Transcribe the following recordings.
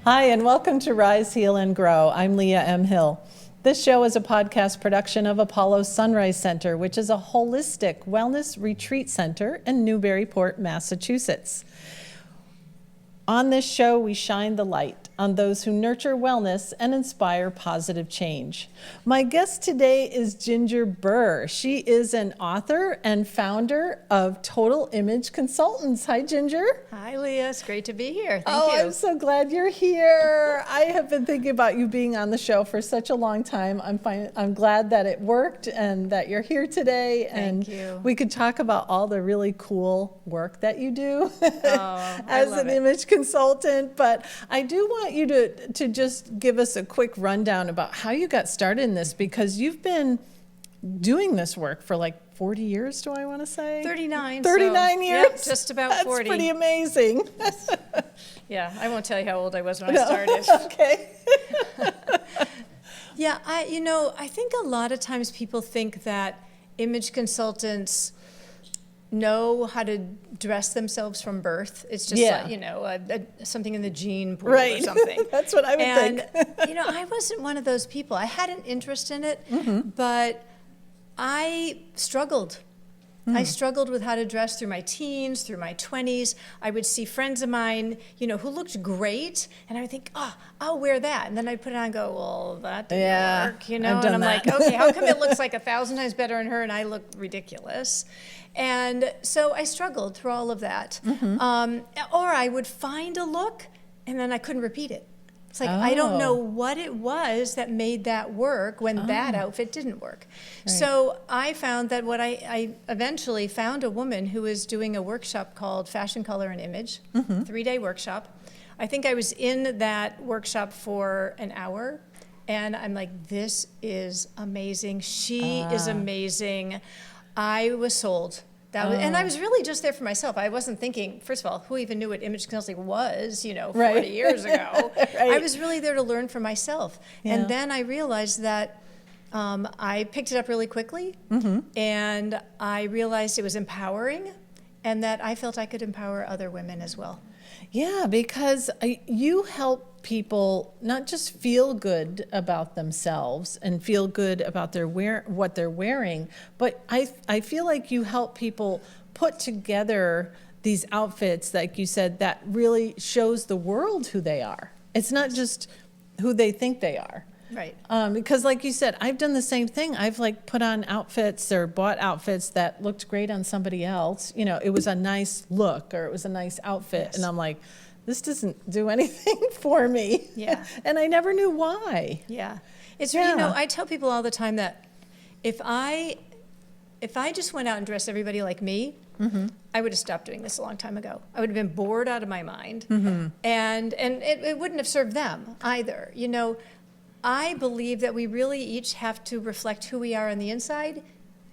Hi, and welcome to Rise, Heal, and Grow. I'm Leah M. Hill. This show is a podcast production of Apollo Sunrise Center, which is a holistic wellness retreat center in Newburyport, Massachusetts. On this show, we shine the light on those who nurture wellness and inspire positive change. My guest today is Ginger Burr. She is an author and founder of Total Image Consultants. Hi, Ginger. Hi, Leah. It's great to be here. Thank you. I'm so glad you're here. I have been thinking about you being on the show for such a long time. I'm glad that it worked and that you're here today. Thank you. We could talk about all the really cool work that you do I as love an it. image consultant. But I do want you to just give us a quick rundown about how you got started in this, because you've been doing this work for like 40 years, do I want to say? 39. 39 years? Yep, just about That's 40. pretty amazing. Yeah, I won't tell you how old I was when I started. Okay. Yeah, I think a lot of times people think that image consultants know how to dress themselves from birth. It's just like, something in the gene pool or something. That's what I would think. I wasn't one of those people. I had an interest in it, but I struggled. I struggled with how to dress through my teens, through my 20s. I would see friends of mine, who looked great, and I would think, I'll wear that. And then I'd put it on and go, well, that didn't work, I've And done I'm that. like, okay, how come it looks like 1,000 times better on her and I look ridiculous? And so I struggled through all of that. Or I would find a look, and then I couldn't repeat it. It's like, I don't know what it was that made that work when that outfit didn't work. Right. So I found that I eventually found a woman who was doing a workshop called Fashion, Color, and Image, 3-day workshop. I think I was in that workshop for an hour, and I'm like, this is amazing. She is amazing. I was sold. And I was really just there for myself. I wasn't thinking, first of all, who even knew what image consulting was, 40 years ago. I was really there to learn for myself. Yeah. And then I realized that I picked it up really quickly, and I realized it was empowering, and that I felt I could empower other women as well. Yeah, because you help people not just feel good about themselves and feel good about what they're wearing, but I feel like you help people put together these outfits, like you said, that really shows the world who they are. It's not just who they think they are. Right. Because like you said, I've done the same thing. I've put on outfits or bought outfits that looked great on somebody else. It was a nice look or it was a nice outfit. Yes. And I'm like, this doesn't do anything for me. Yeah. And I never knew why. Yeah. I tell people all the time that if I just went out and dressed everybody like me, I would have stopped doing this a long time ago. I would have been bored out of my mind. And it wouldn't have served them either. I believe that we really each have to reflect who we are on the inside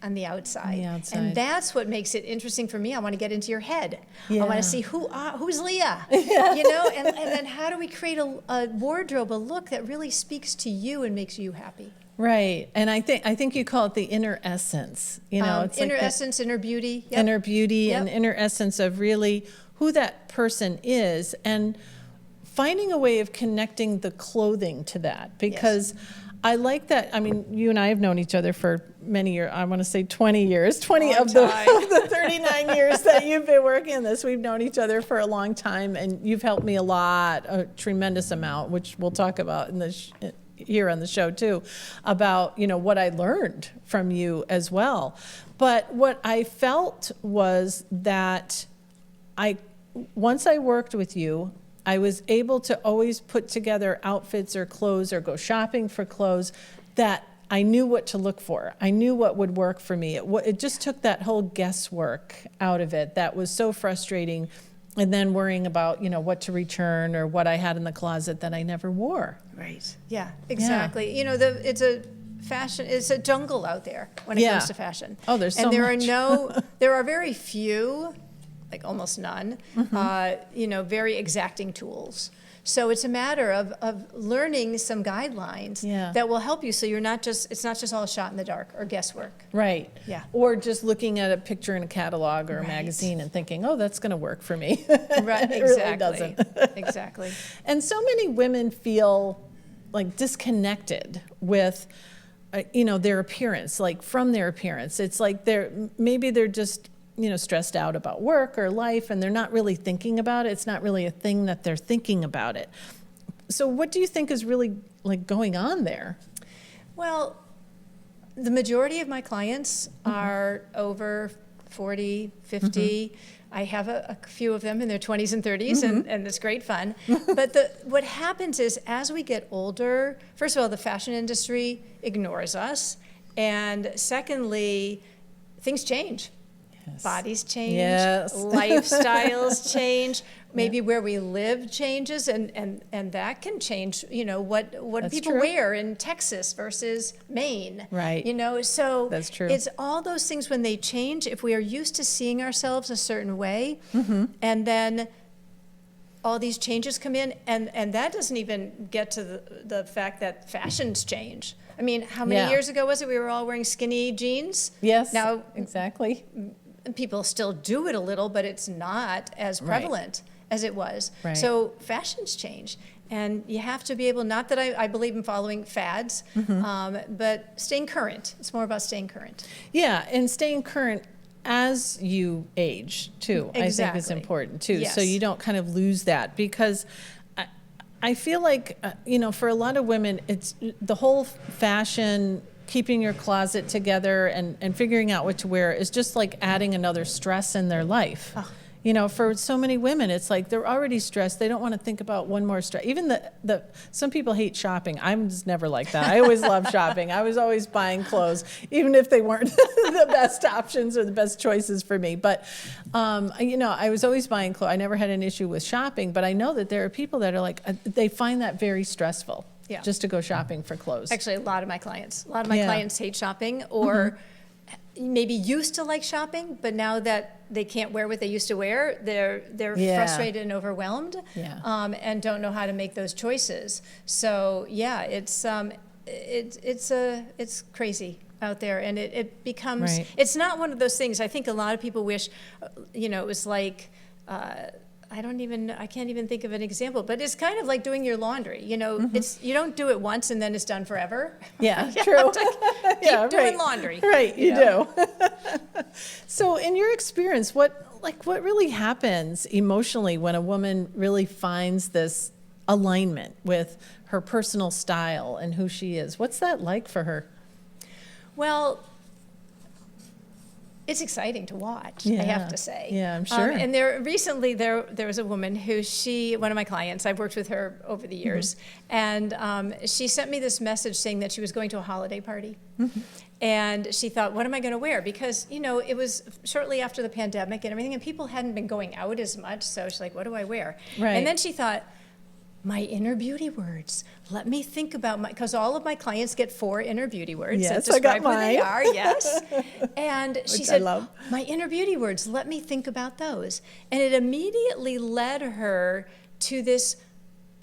and the outside. And that's what makes it interesting for me. I want to get into your head. Yeah. I want to see who's Leah. Yeah. And then how do we create a wardrobe, a look that really speaks to you and makes you happy? Right. And I think you call it the inner essence. It's inner like essence, inner beauty. Yep. Inner beauty Yep. and inner essence of really who that person is, and finding a way of connecting the clothing to that, because I like that. I mean, you and I have known each other for many years. I want to say 20 years, 20 of the 39 years that you've been working on this. We've known each other for a long time, and you've helped me a tremendous amount, which we'll talk about here on the show too, about, what I learned from you as well. But what I felt was that once I worked with you, I was able to always put together outfits or clothes or go shopping for clothes that I knew what to look for. I knew what would work for me. It just took that whole guesswork out of it that was so frustrating, and then worrying about, what to return or what I had in the closet that I never wore. Right. Yeah, exactly. Yeah. It's a jungle out there when it comes to fashion. Oh, there's so much. There are very few, like almost none, very exacting tools. So it's a matter of learning some guidelines that will help you, so you're not just, it's not just all shot in the dark or guesswork. Right. Yeah. Or just looking at a picture in a catalog or a magazine and thinking, oh, that's going to work for me. Right, It exactly. really doesn't. Exactly. And so many women feel like disconnected with, their appearance, like from their appearance. It's like maybe they're just, stressed out about work or life, and they're not really thinking about it. It's not really a thing that they're thinking about it. So what do you think is really like going on there? Well, the majority of my clients are over 40, 50. I have a few of them in their 20s and 30s, and it's great fun. But what happens is, as we get older, first of all, the fashion industry ignores us. And secondly, things change. Yes. Bodies change, lifestyles change, maybe where we live changes, and that can change, what That's people true. wear in Texas versus Maine. Right. So that's true. It's all those things when they change. If we are used to seeing ourselves a certain way, and then all these changes come in, and that doesn't even get to the fact that fashions change. I mean, how many years ago was it we were all wearing skinny jeans? Yes, now, exactly. People still do it a little, but it's not as prevalent as it was. Right. So fashions change. And you have to be able, not that I believe in following fads, but staying current. It's more about staying current. Yeah, and staying current as you age, too, Exactly. I think is important, too. Yes. So you don't kind of lose that, because I feel like, for a lot of women, it's the whole fashion, keeping your closet together and figuring out what to wear is just like adding another stress in their life. Oh. For so many women, it's like they're already stressed. They don't want to think about one more stress. Even some people hate shopping. I'm just never like that. I always love shopping. I was always buying clothes, even if they weren't the best options or the best choices for me. But, I was always buying clothes. I never had an issue with shopping, but I know that there are people that are like, they find that very stressful. Yeah. Just to go shopping for clothes. Actually, a lot of my clients hate shopping, or maybe used to like shopping, but now that they can't wear what they used to wear, they're frustrated and overwhelmed, and don't know how to make those choices. So it's crazy out there, and it becomes, it's not one of those things. I think a lot of people wish, it was like, I can't even think of an example, but it's kind of like doing your laundry. You don't do it once and then it's done forever. Yeah, true. Keep doing laundry. Right, you do. So in your experience, what really happens emotionally when a woman really finds this alignment with her personal style and who she is? What's that like for her? Well, it's exciting to watch, I have to say. Yeah, I'm sure. And there was a woman who one of my clients, I've worked with her over the years, and she sent me this message saying that she was going to a holiday party. And she thought, what am I going to wear? Because, it was shortly after the pandemic and everything, and people hadn't been going out as much, so she's like, what do I wear? Right. And then she thought, my inner beauty words. Let me think about because all of my clients get 4 inner beauty words that describe who they are. Yes. And she said, my inner beauty words, let me think about those. And it immediately led her to this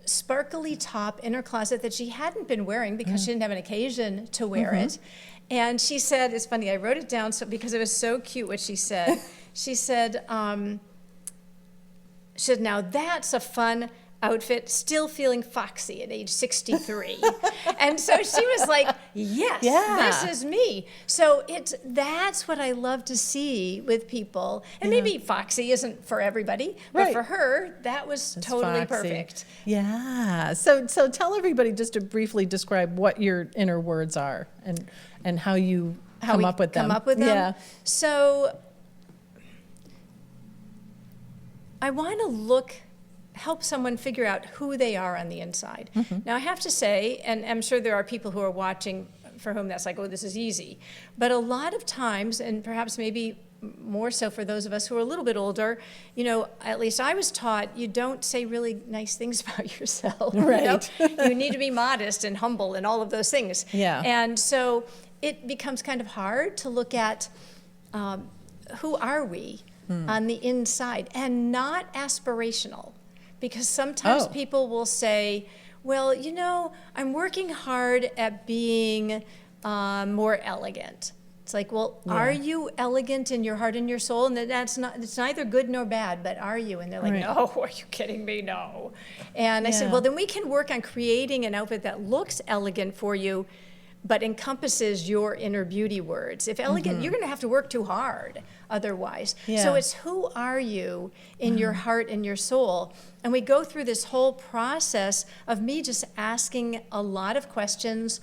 sparkly top in her closet that she hadn't been wearing because she didn't have an occasion to wear it. And she said, it's funny, I wrote it down because it was so cute what she said. She said, now that's a fun outfit, still feeling foxy at age 63. And so she was like, yes, this is me. So that's what I love to see with people. And maybe foxy isn't for everybody, but for her, that was totally perfect. Yeah. So tell everybody just to briefly describe what your inner words are and how you come up with them. Yeah. So I want to help someone figure out who they are on the inside. Now, I have to say, and I'm sure there are people who are watching for whom that's like, oh, this is easy. But a lot of times, and perhaps maybe more so for those of us who are a little bit older, at least I was taught, you don't say really nice things about yourself. Right. You need to be modest and humble and all of those things. Yeah. And so it becomes kind of hard to look at who are we on the inside, and not aspirational. Because sometimes Oh. people will say, well, I'm working hard at being more elegant. It's like, well, are you elegant in your heart and your soul? And it's neither good nor bad, but are you? And they're like, no, are you kidding me? No. And I said, well, then we can work on creating an outfit that looks elegant for you, but encompasses your inner beauty words. If elegant, you're going to have to work too hard otherwise. Yeah. So it's who are you in your heart and your soul? And we go through this whole process of me just asking a lot of questions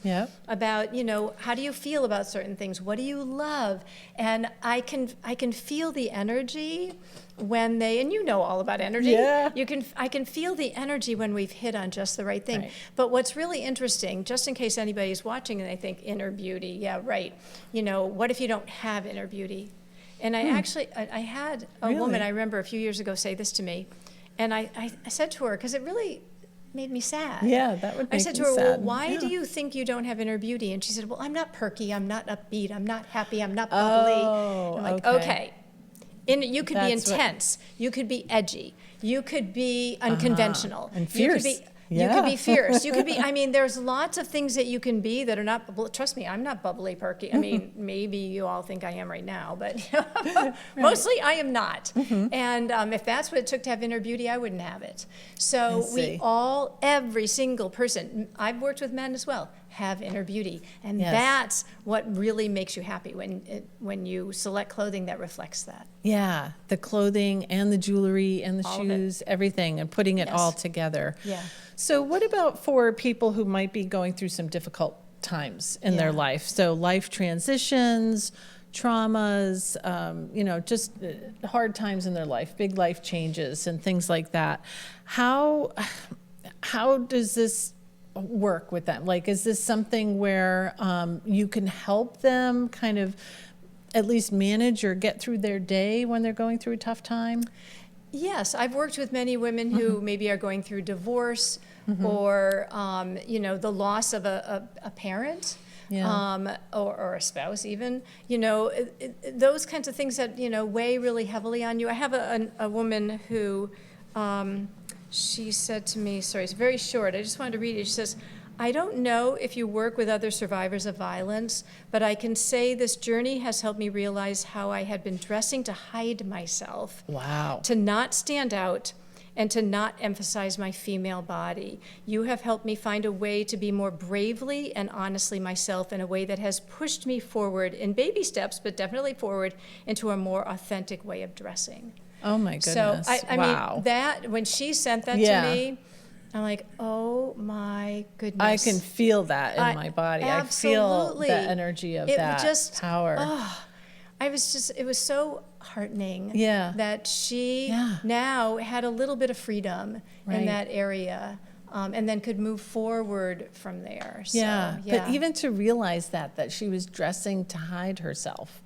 about, how do you feel about certain things? What do you love? And I can feel the energy when and you know all about energy. Yeah. I can feel the energy when we've hit on just the right thing. Right. But what's really interesting, just in case anybody's watching and they think inner beauty, yeah, right. What if you don't have inner beauty? And I had a woman, I remember a few years ago, say this to me. And I said to her, because it really made me sad. Yeah, that would make me sad. I said to her, well, why do you think you don't have inner beauty? And she said, well, I'm not perky, I'm not upbeat, I'm not happy, I'm not bubbly. Oh, I'm like, okay. You could be intense, you could be edgy, you could be unconventional. And fierce. You could be fierce. You could be, there's lots of things that you can be that are not, trust me, I'm not bubbly, perky. Maybe you all think I am right now, but mostly I am not. And if that's what it took to have inner beauty, I wouldn't have it. So every single person, I've worked with men as well, have inner beauty. And that's what really makes you happy when you select clothing that reflects that. Yeah, the clothing and the jewelry and the shoes, everything, and putting it all together. Yeah. So what about for people who might be going through some difficult times in their life? So life transitions, traumas, just hard times in their life, big life changes and things like that. How does this work with them? Like, is this something where you can help them kind of at least manage or get through their day when they're going through a tough time? Yes, I've worked with many women who maybe are going through divorce or, the loss of a parent or a spouse even, those kinds of things that, weigh really heavily on you. I have a woman who, she said to me, sorry, it's very short, I just wanted to read it. She says, I don't know if you work with other survivors of violence, but I can say this journey has helped me realize how I had been dressing to hide myself. Wow. To not stand out and to not emphasize my female body. You have helped me find a way to be more bravely and honestly myself in a way that has pushed me forward in baby steps, but definitely forward into a more authentic way of dressing. Oh my goodness. So I mean, that, when she sent that to me, I'm like, oh my goodness. I can feel that in my body. Absolutely. I feel the energy of that power. It was so heartening that she now had a little bit of freedom in that area. And then could move forward from there. So, but even to realize that she was dressing to hide herself,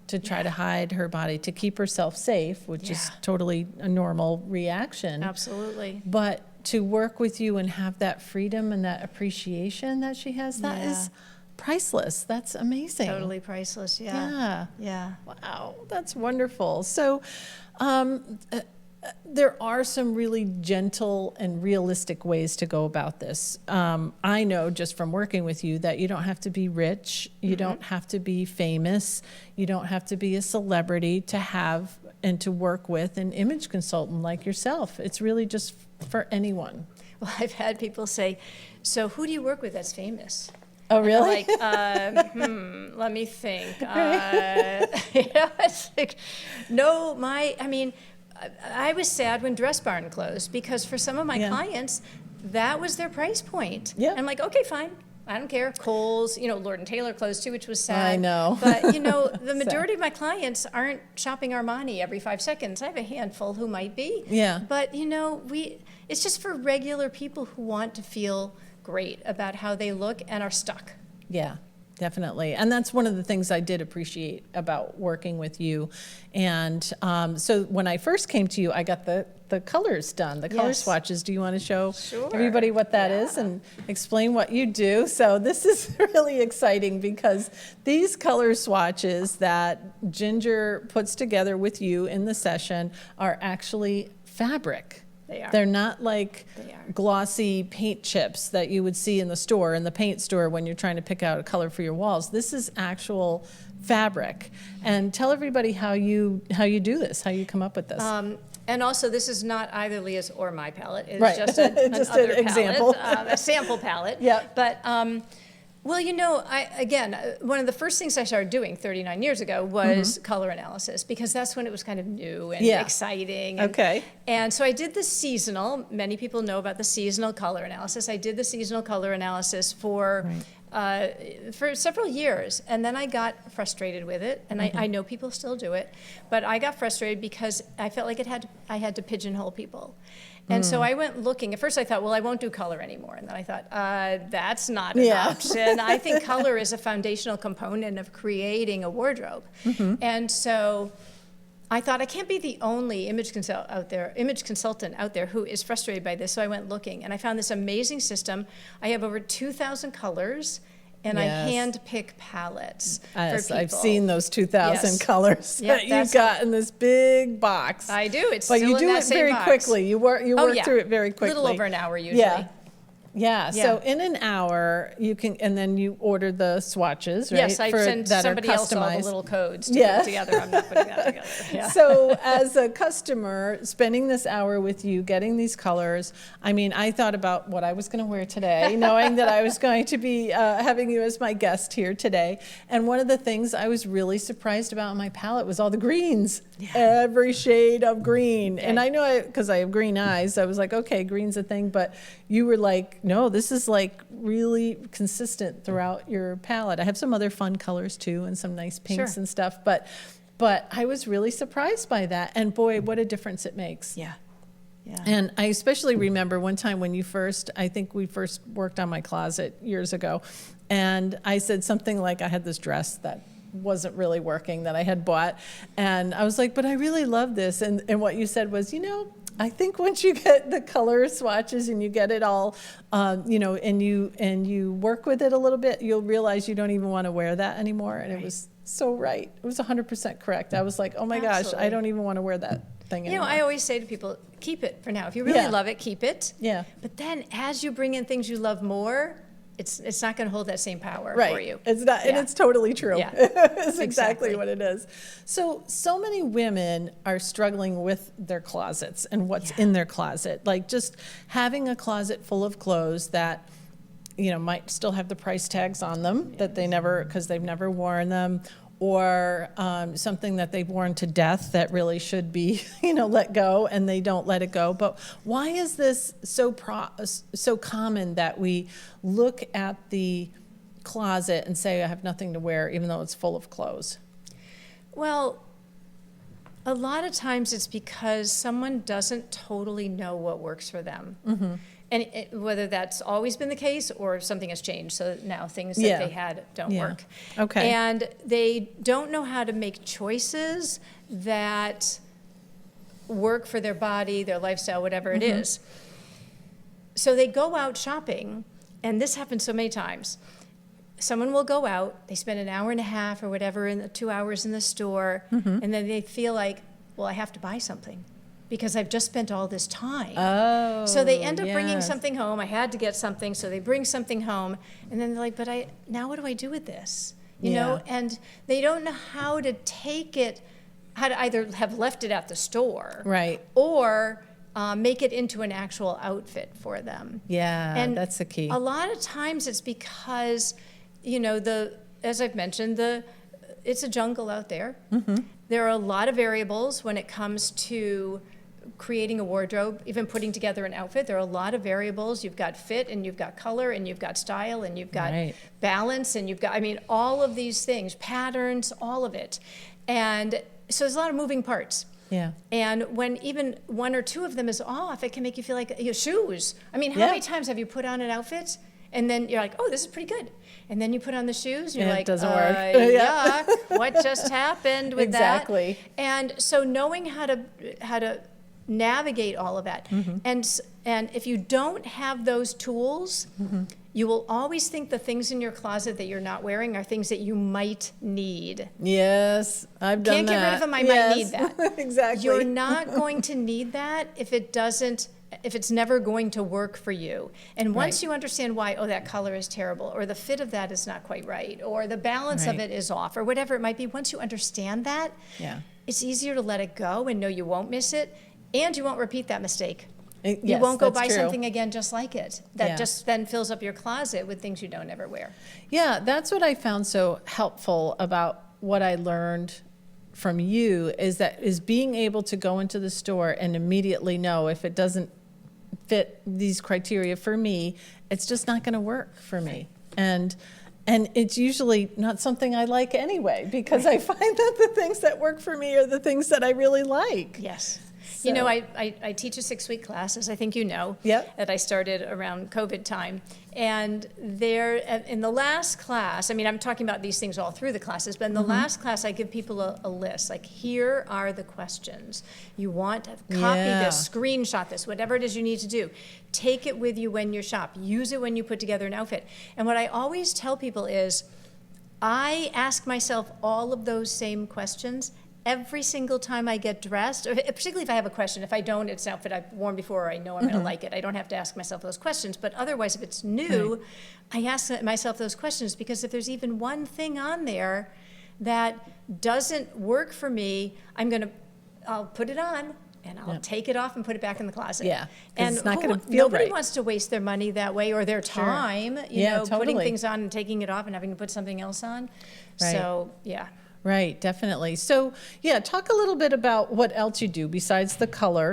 to try to hide her body, to keep herself safe, which is totally a normal reaction. Absolutely. But to work with you and have that freedom and that appreciation that she has, that is priceless. That's amazing. Totally priceless, Yeah. Yeah. Wow, that's wonderful. So, there are some really gentle and realistic ways to go about this. I know just from working with you that you don't have to be rich, you don't have to be famous, you don't have to be a celebrity to have and to work with an image consultant like yourself. It's really just for anyone. Well, I've had people say, so who do you work with that's famous? Oh, really? Let me think. It's like, no, I was sad when Dress Barn closed because for some of my clients, that was their price point. Yeah. I'm like, okay, fine. I don't care. Kohl's, Lord & Taylor closed too, which was sad. I know. But, the majority of my clients aren't shopping Armani every 5 seconds. I have a handful who might be. Yeah. But, it's just for regular people who want to feel great about how they look and are stuck. Yeah. Definitely. And that's one of the things I did appreciate about working with you. And so when I first came to you, I got the colors done, the color swatches. Do you want to show everybody what that is and explain what you do? So this is really exciting because these color swatches that Ginger puts together with you in the session are actually fabric. They are. They're not like They are. glossy paint chips that you would see in the paint store when you're trying to pick out a color for your walls. This is actual fabric. And tell everybody how you do this, how you come up with this. And also, this is not either Leah's or my palette. It's Right. just an Just other an example. palette, a sample palette. Yeah. But, well, you know, one of the first things I started doing 39 years ago was color analysis, because that's when it was kind of new and exciting. And, Okay. And so I did the seasonal. Many people know about the seasonal color analysis. I did the seasonal color analysis for several years, and then I got frustrated with it, and I know people still do it, but I got frustrated because I felt like I had to pigeonhole people. And so I went looking. At first I thought, well, I won't do color anymore. And then I thought, that's not an option. I think color is a foundational component of creating a wardrobe. And so I thought, I can't be the only image consultant out there who is frustrated by this. So I went looking, and I found this amazing system. I have over 2,000 colors, and I hand pick palettes for people. I've seen those 2,000 colors Yep, that you've got in this big box. I do. It's but still you in do that it same very box. quickly. You work through it very quickly. A little over an hour usually. Yeah. So in an hour, you can, and then you order the swatches, right? Yes, I send somebody else all the little codes to put together. I'm not putting that together. Yeah. So as a customer, spending this hour with you, getting these colors, I mean, I thought about what I was going to wear today, knowing that I was going to be having you as my guest here today. And one of the things I was really surprised about in my palette was all the greens, every shade of green. And I know because I have green eyes, I was like, okay, green's a thing. But you were like, no, this is like really consistent throughout your palette. I have some other fun colors too, and some nice pinks and stuff. But I was really surprised by that. And boy, what a difference it makes. Yeah. And I especially remember one time when I think we first worked on my closet years ago. And I said something like, I had this dress that wasn't really working that I had bought. And I was like, but I really love this. And what you said was, I think once you get the color swatches and you get it all, and you work with it a little bit, you'll realize you don't even want to wear that anymore. And it was so right. It was 100% correct. I was like, oh my gosh, I don't even want to wear that thing anymore. I always say to people, keep it for now. If you really love it, keep it. Yeah. But then as you bring in things you love more, it's not going to hold that same power for you. It's not, and it's totally true. Yeah. It's exactly what it is. So many women are struggling with their closets and what's in their closet. Like just having a closet full of clothes that, might still have the price tags on them that because they've never worn them, or something that they've worn to death that really should be, let go, and they don't let it go. But why is this so common that we look at the closet and say, I have nothing to wear, even though it's full of clothes? Well, a lot of times it's because someone doesn't totally know what works for them. And whether that's always been the case or something has changed, so now things that they had don't work. Okay. And they don't know how to make choices that work for their body, their lifestyle, whatever it is. So they go out shopping, and this happens so many times. Someone will go out, they spend an hour and a half or whatever, in the 2 hours in the store, and then they feel like, well, I have to buy something, because I've just spent all this time. Oh, so they end up bringing something home. I had to get something, so they bring something home, and then they're like, but now what do I do with this? You know, and they don't know how to take it, how to either have left it at the store, right, or make it into an actual outfit for them. Yeah, and that's the key. A lot of times it's because, as I've mentioned, it's a jungle out there. There are a lot of variables when it comes to creating a wardrobe, even putting together an outfit. There are a lot of variables. You've got fit, and you've got color, and you've got style, and you've got balance, and you've got, all of these things, patterns, all of it. And so there's a lot of moving parts. Yeah. And when even one or two of them is off, it can make you feel like your shoes. How many times have you put on an outfit and then you're like, oh, this is pretty good. And then you put on the shoes, and you're like, it doesn't work. Yuck, what just happened with that? Exactly. And so knowing how to navigate all of that. And if you don't have those tools, you will always think the things in your closet that you're not wearing are things that you might need. Yes, I've done Can't that. get rid of them, I might need that. Exactly. You're not going to need that if it doesn't if it's never going to work for you. And once Right. you understand why, oh, that color is terrible, or the fit of that is not quite right, or the balance of Right. it is off, or whatever it might be, once you understand that, Yeah. it's easier to let it go and know you won't miss it, and you won't repeat that mistake. You Yes, won't go that's buy true. something again just like it. That Yeah. just then fills up your closet with things you don't ever wear. Yeah, that's what I found so helpful about what I learned from you is being able to go into the store and immediately know if it doesn't fit these criteria for me, it's just not going to work for me. And it's usually not something I like anyway, because I find that the things that work for me are the things that I really like. Yes. So- You know, I teach a 6-week class, as I think you know, Yep. that I started around COVID time. And there, in the last class, I mean, I'm talking about these things all through the classes, but in the last class, I give people a list. Like, here are the questions. You want to copy Yeah. this, screenshot this, whatever it is you need to do. Take it with you when you shop. Use it when you put together an outfit. And what I always tell people is, I ask myself all of those same questions every single time I get dressed, or particularly if I have a question. If I don't, it's an outfit I've worn before, or I know I'm going to like it. I don't have to ask myself those questions. But otherwise, if it's new, I ask myself those questions, because if there's even one thing on there that doesn't work for me, I'll put it on, and I'll take it off and put it back in the closet. Yeah, 'cause and it's not gonna feel nobody right. wants to waste their money that way, or their time, Yeah, putting totally. things on and taking it off and having to put something else on. Right. So, yeah. Right, definitely. So, yeah, talk a little bit about what else you do besides the color.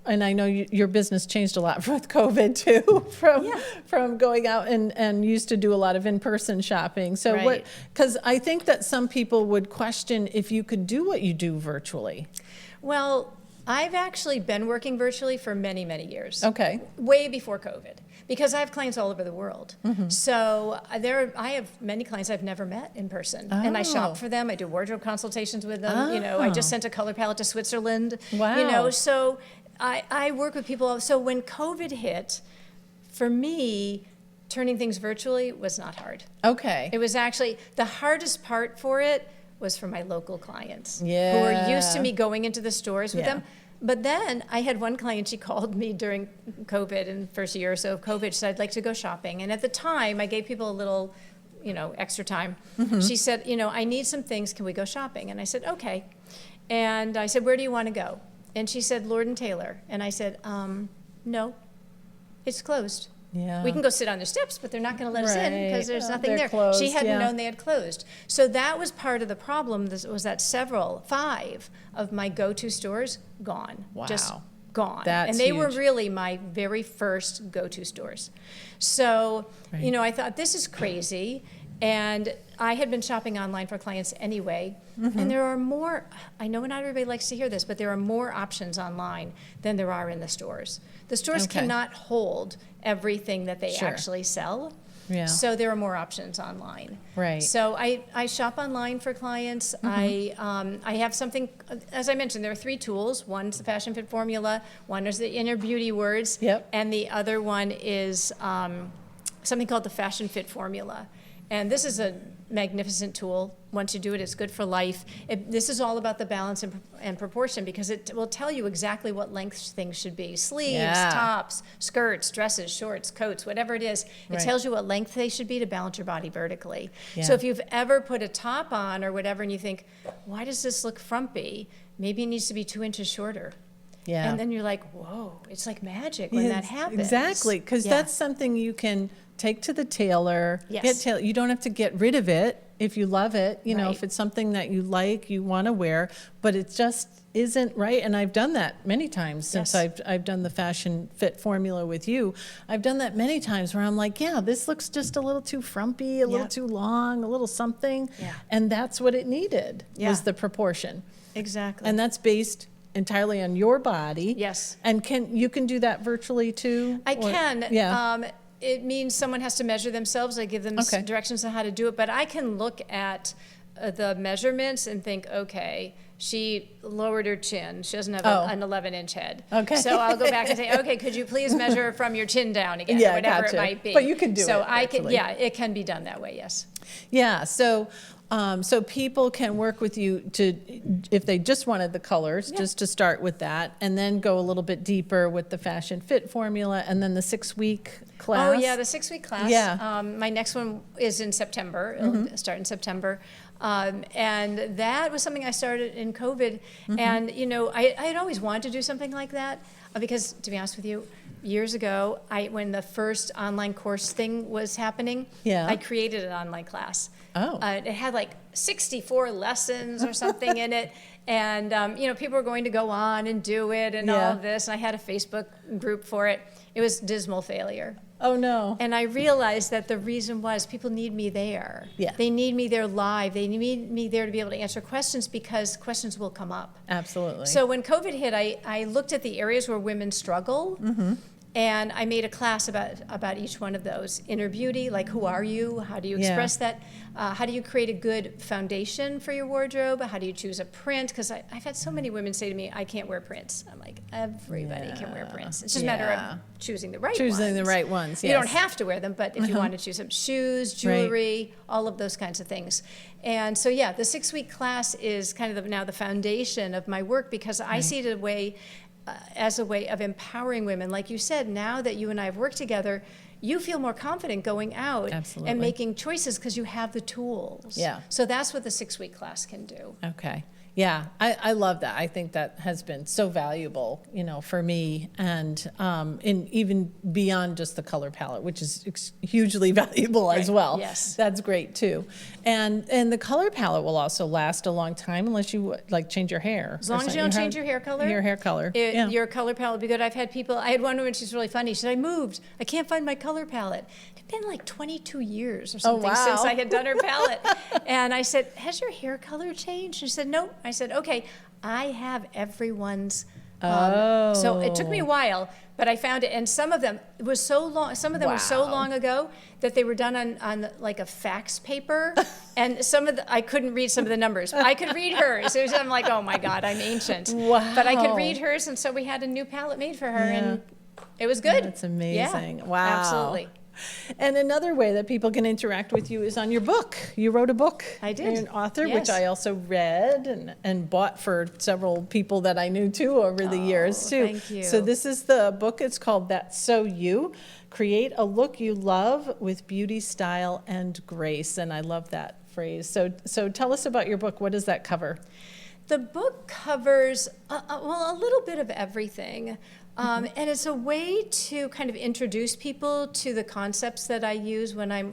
And I know your business changed a lot with COVID too, from going out and used to do a lot of in-person shopping. So Right. because I think that some people would question if you could do what you do virtually. Well, I've actually been working virtually for many, many years. Okay. Way before COVID, because I have clients all over the world. So I have many clients I've never met in person, and I Oh. shop for them. I do wardrobe consultations with them. I just sent a color palette to Switzerland. Wow. So I work with people. So when COVID hit, for me, turning things virtually was not hard. Okay. It was actually the hardest part for it was for my local clients who Yeah. were used to me going into the stores with Yeah. them. But then I had one client, she called me during COVID, in the first year or so of COVID. She said, I'd like to go shopping. And at the time, I gave people a little, extra time. She said, I need some things. Can we go shopping? And I said, okay. And I said, where do you want to go? And she said, Lord & Taylor. And I said, no, it's closed. Yeah. We can go sit on the steps, but they're not going to let us in Right. because there's Oh, nothing they're there. closed, She hadn't yeah. known they had closed. So that was part of the problem, was that 5 of my go-to stores gone. Just Wow. gone. That's and they were huge. really my very first go-to stores. So, Right. I thought, this is crazy. And I had been shopping online for clients anyway. Mm-hmm. And there are more, I know not everybody likes to hear this, but there are more options online than there are in the stores. The stores Okay. cannot hold everything that they Sure. actually sell. Yeah. So there are more options online. Right. So I shop online for clients. I have something, as I mentioned, there are 3 tools. One's the Fashion Fit Formula, one is the Inner Beauty Words, Yep. and the other one is something called the Fashion Fit Formula. And this is a magnificent tool. Once you do it, it's good for life. This is all about the balance and proportion, because it will tell you exactly what length things should be. Sleeves, Yeah. tops, skirts, dresses, shorts, coats, whatever it is. It Right. tells you what length they should be to balance your body vertically. Yeah. So if you've ever put a top on or whatever and you think, why does this look frumpy? Maybe it needs to be 2 inches shorter. Yeah. And then you're like, whoa, it's like magic when that Yes, happens. Exactly, because Yeah. that's something you can take to the tailor. Yes. You don't have to get rid of it if you love it. Right. If it's something that you like, you want to wear, but it just isn't right. And I've done that many times since Yes. I've done the Fashion Fit Formula with you. I've done that many times where I'm like, yeah, this looks just a little too frumpy, a little Yep. too long, a little something. Yeah. And that's what it needed, Yeah. was the proportion. Exactly. And that's based entirely on your body. Yes. And you can do that virtually too? I Or- can. Yeah. It means someone has to measure themselves. I give them Okay. directions on how to do it, but I can look at the measurements and think, okay, she lowered her chin. She doesn't have Oh. an 11-inch head. Okay. So I'll go back and say, okay, could you please measure from your chin down again, Yeah, or whatever gotcha. it might be. But you can do so it I can, virtually. yeah, it can be done that way. Yes. Yeah. So So people can work with you to, if they just wanted the colors, just to start with that, and then go a little bit deeper with the fashion fit formula, and then the 6-week class. Oh yeah, the 6-week class. Yeah. My next one is in September. It'll start in September. And that was something I started in COVID. And, you know, I had always wanted to do something like that because, to be honest with you, years ago, when the first online course thing was happening, I created an online class. It had like 64 lessons or something in it. And, you know, people were going to go on and do it and all of this. And I had a Facebook group for it. It was dismal failure. Oh, no. And I realized that the reason was people need me there. Yeah. They need me there live. They need me there to be able to answer questions because questions will come up. Absolutely. So when COVID hit, I looked at the areas where women struggle. And I made a class about each one of those. Inner beauty, like who are you? How do you express that? How do you create a good foundation for your wardrobe? How do you choose a print? Because I've had so many women say to me, I can't wear prints. I'm like, everybody can wear prints. It's just a matter of choosing the right ones. Choosing the right ones, yes. You don't have to wear them, but if you want to choose them, shoes, jewelry, all of those kinds of things. And so, yeah, the 6-week class is kind of now the foundation of my work because I see it as a way of empowering women. Like you said, now that you and I have worked together, you feel more confident going out and making choices because you have the tools. Yeah. So that's what the 6-week class can do. Okay. Yeah, I love that. I think that has been so valuable, you know, for me, and even beyond just the color palette, which is hugely valuable as well. Yes, that's great too. And the color palette will also last a long time unless you like change your hair. As long as you don't change your hair color. Your hair color. Your color palette will be good. I've had people. I had one woman. She's really funny. She said, "I moved. I can't find my color palette." Been like 22 years or something since I had done her palette. And I said, has your hair color changed? She said, no. I said, okay, I have everyone's. So it took me a while, but I found it. And some of them, it was so long, some of them were so long ago that they were done on like a fax paper. And I couldn't read some of the numbers. I could read hers. I'm like, oh my God, I'm ancient. Wow. But I could read hers. And so we had a new palette made for her. And it was good. That's amazing. Yeah, wow. Absolutely. And another way that people can interact with you is on your book. You wrote a book. I did. You're an author, which I also read and bought for several people that I knew too over the years too. Thank you. So this is the book. It's called That's So You. Create a look you love with beauty, style, and grace. And I love that phrase. So tell us about your book. What does that cover? The book covers, a little bit of everything. And it's a way to kind of introduce people to the concepts that I use when I'm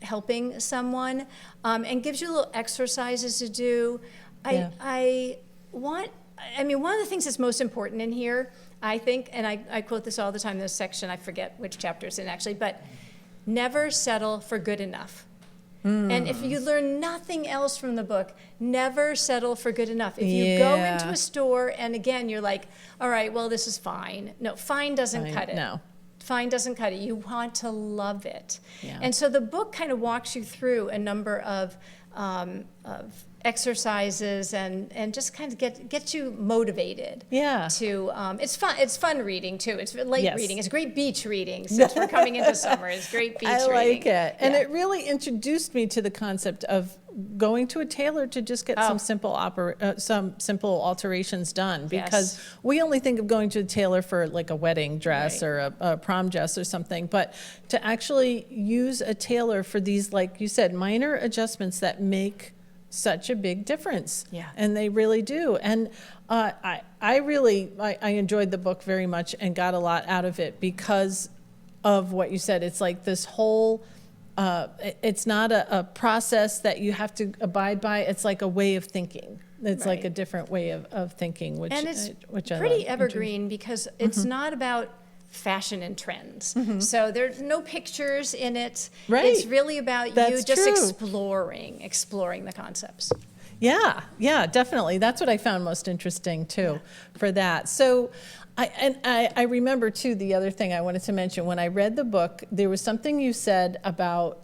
helping someone, and gives you little exercises to do. One of the things that's most important in here, I think, and I quote this all the time in this section, I forget which chapter it's in actually, but never settle for good enough. And if you learn nothing else from the book, never settle for good enough. If you go into a store and again, you're like, all right, well, this is fine. No, fine doesn't cut it. No. Fine doesn't cut it. You want to love it. Yeah. And so the book kind of walks you through a number of exercises and just kind of get you motivated. Yeah. To it's fun reading too. It's light reading. It's great beach reading since we're coming into summer. It's great beach reading. I like it. And it really introduced me to the concept of going to a tailor to just get some simple alterations done, because we only think of going to a tailor for like a wedding dress or a prom dress or something, but to actually use a tailor for these, like you said, minor adjustments that make such a big difference. Yeah. And they really do. And I enjoyed the book very much and got a lot out of it because of what you said. It's like this whole, it's not a process that you have to abide by. It's like a way of thinking. It's like a different way of thinking, which it's pretty evergreen because it's not about fashion and trends. So there's no pictures in it. Right. It's really about you just exploring the concepts. Yeah, definitely. That's what I found most interesting too for that. So I remember too, the other thing I wanted to mention, when I read the book, there was something you said about,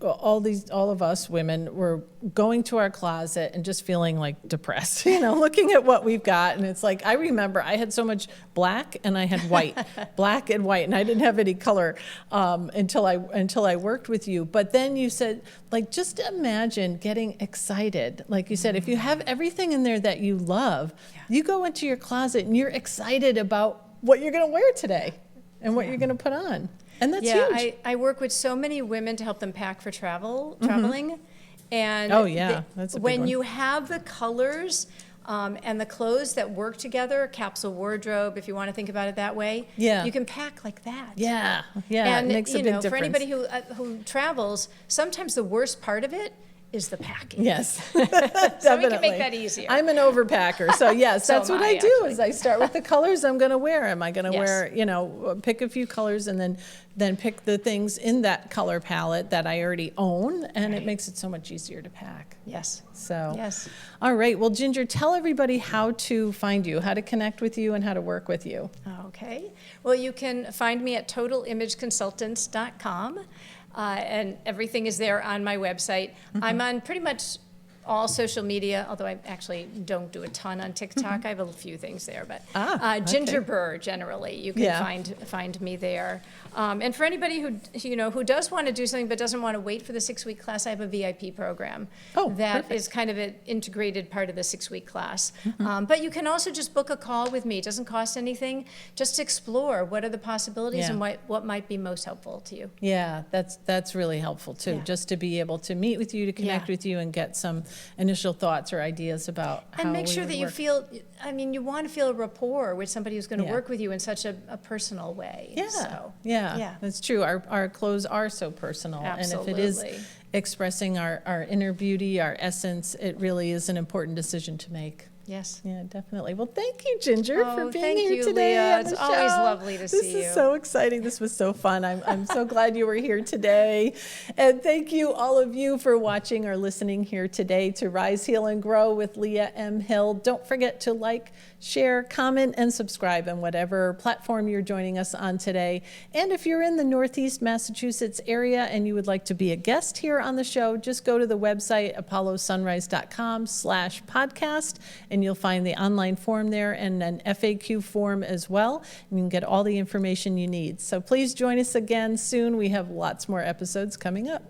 all of us women were going to our closet and just feeling like depressed, looking at what we've got. And it's like, I remember I had so much black and I had white, black and white, and I didn't have any color until I worked with you. But then you said, like, just imagine getting excited. Like you said, if you have everything in there that you love, you go into your closet and you're excited about what you're going to wear today and what you're going to put on. And that's huge. I work with so many women to help them pack for traveling. And that's a big when one. you have the colors and the clothes that work together, capsule wardrobe, if you want to think about it that way, you can pack like that. And it makes a big difference. For anybody who travels, sometimes the worst part of it is the packing. Yes, So we definitely. can make that easier. I'm an overpacker, so yes, So that's am what I, I do. actually. Is I start with the colors I'm going to wear. Am I going to Yes. wear, pick a few colors and then pick the things in that color palette that I already own, and it makes it so much easier to pack. Yes. So, Yes. All right. Well, Ginger, tell everybody how to find you, how to connect with you, and how to work with you. Okay. Well, you can find me at totalimageconsultants.com, and everything is there on my website. I'm on pretty much all social media, although I actually don't do a ton on TikTok. I have a few things there, but Ginger Burr, generally, you can find me there. And for anybody who does want to do something but doesn't want to wait for the 6-week class, I have a VIP program that is kind of an integrated part of the 6-week class. But you can also just book a call with me. It doesn't cost anything. Just explore what are the possibilities and what might be most helpful to you. Yeah, that's really helpful too, just to be able to meet with you, to connect with you, and get some initial thoughts or ideas about how and make sure we that would you work. feel, you want to feel a rapport with somebody who's going to work with you in such a personal way. Yeah, that's true. Our clothes are so personal. Absolutely. And if it is expressing our inner beauty, our essence, it really is an important decision to make. Yes. Yeah, definitely. Well, thank you, Ginger, for being thank here you, today. Leah. On the It's always show. lovely to see you. This is so exciting. This was so fun. I'm so glad you were here today. And thank you, all of you, for watching or listening here today to Rise, Heal, and Grow with Leah M. Hill. Don't forget to like, share, comment, and subscribe on whatever platform you're joining us on today. And if you're in the Northeast Massachusetts area and you would like to be a guest here on the show, just go to the website, apollosunrise.com/podcast, and you'll find the online form there and an FAQ form as well. And you can get all the information you need. So please join us again soon. We have lots more episodes coming up.